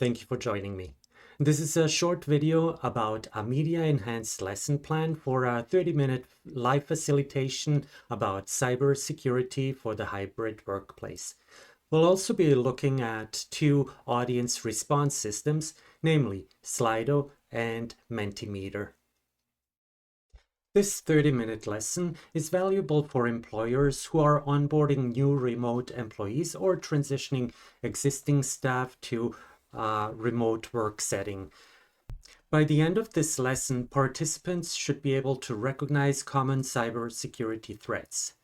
Thank you for joining me. This is a short video about a media-enhanced lesson plan for a 30-minute live facilitation about cybersecurity for the hybrid workplace. We'll also be looking at two audience response systems, namely Slido and Mentimeter. This 30-minute lesson is valuable for employers who are onboarding new remote employees or transitioning existing staff to a remote work setting. By the end of this lesson, participants should be able to recognize common cybersecurity threats,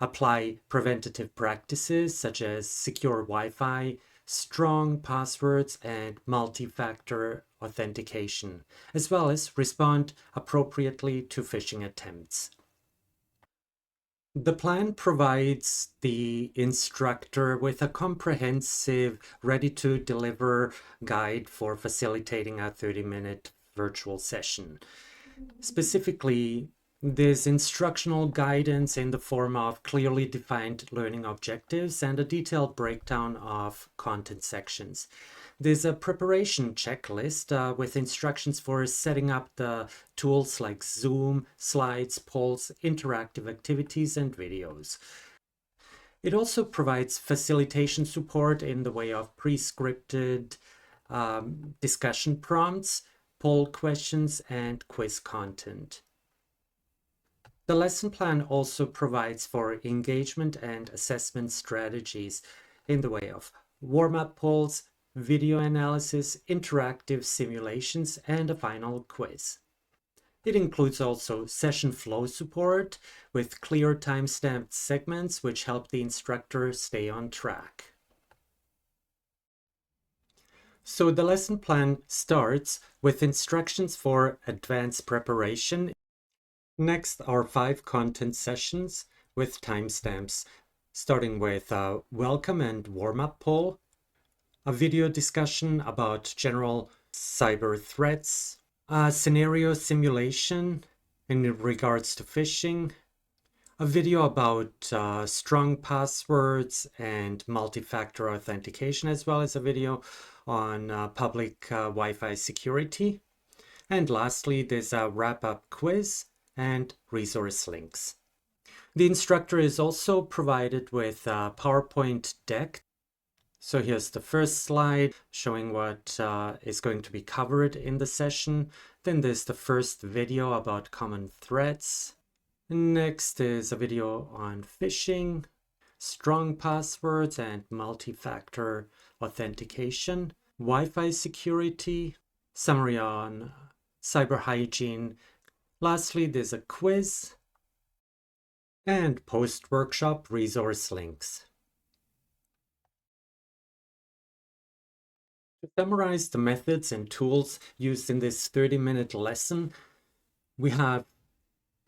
apply preventative practices such as secure Wi-Fi, strong passwords, and multi-factor authentication, as well as respond appropriately to phishing attempts. The plan provides the instructor with a comprehensive, ready-to-deliver guide for facilitating a 30-minute virtual session. Specifically, there's instructional guidance in the form of clearly defined learning objectives and a detailed breakdown of content sections. There's a preparation checklist with instructions for setting up the tools like Zoom, slides, polls, interactive activities, and videos. It also provides facilitation support in the way of pre-scripted discussion prompts, poll questions, and quiz content. The lesson plan also provides for engagement and assessment strategies in the way of warm-up polls, video analysis, interactive simulations, and a final quiz. It includes also session flow support with clear time-stamped segments which help the instructor stay on track. So the lesson plan starts with instructions for advanced preparation. Next are 5 content sessions with timestamps, starting with a welcome and warm-up poll, a video discussion about general cyber threats, a scenario simulation in regards to phishing, a video about strong passwords and multi-factor authentication, as well as a video on public Wi-Fi security. And lastly, there's a wrap-up quiz and resource links. The instructor is also provided with a PowerPoint deck. So here's the first slide showing what is going to be covered in the session. Then there's the first video about common threats. Next is a video on phishing, strong passwords and multi-factor authentication, Wi-Fi security, summary on cyber hygiene. Lastly, there's a quiz and post-workshop resource links. To summarize the methods and tools used in this 30-minute lesson, we have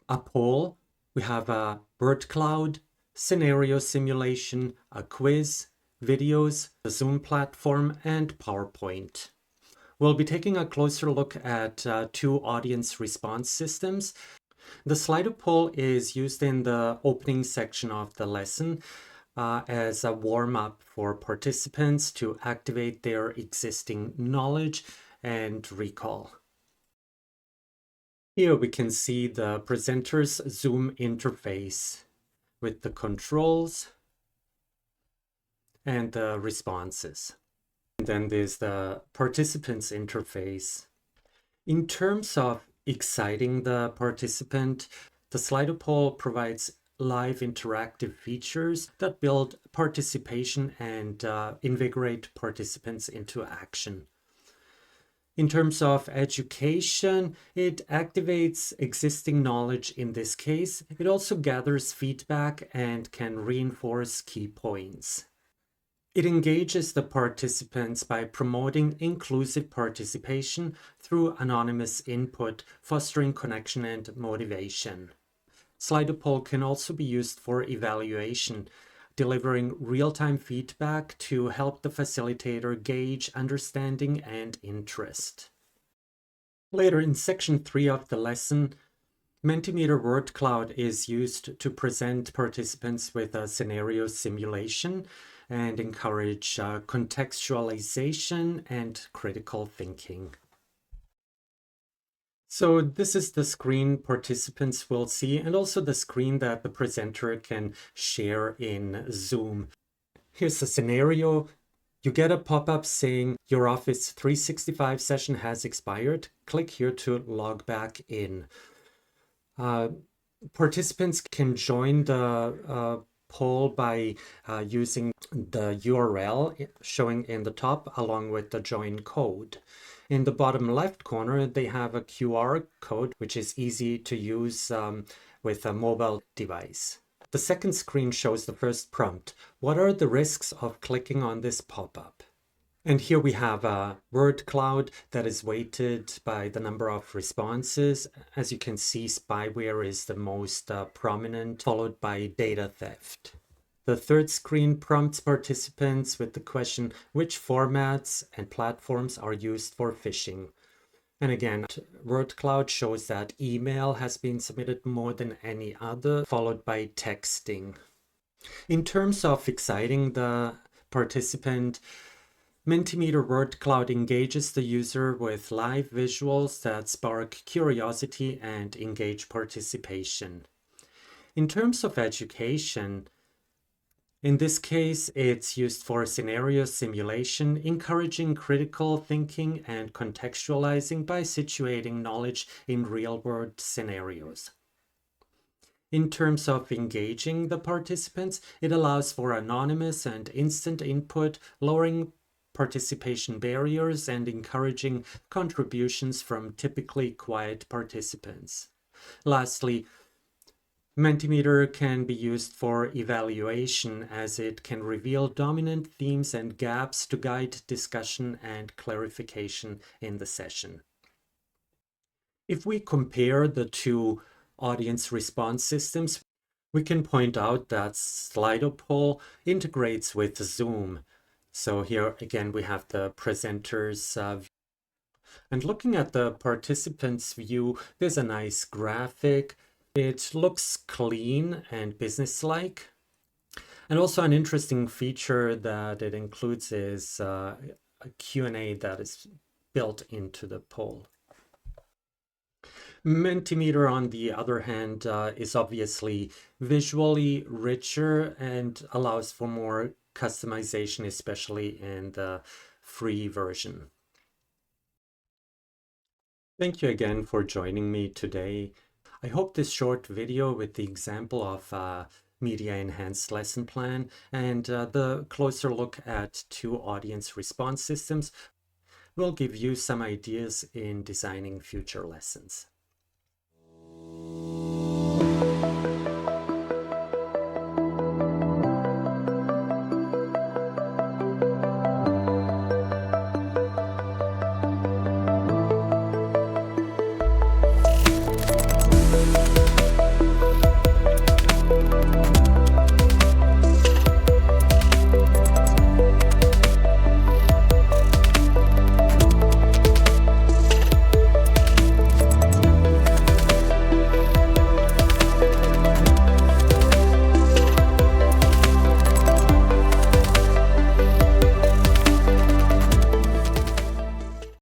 a poll, we have a word cloud, scenario simulation, a quiz, videos, the Zoom platform, and PowerPoint. We'll be taking a closer look at 2 audience response systems. The Slido Poll is used in the opening section of the lesson as a warm-up for participants to activate their existing knowledge and recall. Here we can see the presenter's Zoom interface with the controls and the responses. And then there's the participants interface. In terms of exciting the participant, the Slido Poll provides live interactive features that build participation and invigorate participants into action. In terms of education, it activates existing knowledge in this case. It also gathers feedback and can reinforce key points. It engages the participants by promoting inclusive participation through anonymous input, fostering connection and motivation. Slido Poll can also be used for evaluation, delivering real-time feedback to help the facilitator gauge understanding and interest. Later in section 3 of the lesson, Mentimeter word cloud is used to present participants with a scenario simulation. and encourage contextualization and critical thinking. So this is the screen participants will see, and also the screen that the presenter can share in Zoom. Here's a scenario. You get a pop-up saying your Office 365 session has expired. Click here to log back in. Participants can join the poll by using the URL showing in the top along with the join code. In the bottom left corner, they have a QR code, which is easy to use with a mobile device. The second screen shows the first prompt. What are the risks of clicking on this pop-up? And here we have a word cloud that is weighted by the number of responses. As you can see, spyware is the most prominent, followed by data theft. The third screen prompts participants with the question, which formats and platforms are used for phishing? And again, word cloud shows that email has been submitted more than any other, followed by texting. In terms of exciting the participant, Mentimeter word cloud engages the user with live visuals that spark curiosity and engage participation. In terms of education, in this case, it's used for scenario simulation, encouraging critical thinking and contextualizing by situating knowledge in real-world scenarios. In terms of engaging the participants, it allows for anonymous and instant input, lowering participation barriers and encouraging contributions from typically quiet participants. Lastly, Mentimeter can be used for evaluation as it can reveal dominant themes and gaps to guide discussion and clarification in the session. If we compare the two audience response systems, we can point out that Slido Poll integrates with Zoom. So here again we have the presenter's and looking at the participants' view, there's a nice graphic. It looks clean and businesslike. And also an interesting feature that it includes is a Q&A that is built into the poll. Mentimeter, on the other hand, is obviously visually richer and allows for more customization, especially in the free version. Thank you again for joining me today. I hope this short video with the example of media enhanced lesson plan and the closer look at two audience response systems will give you some ideas in designing future lessons.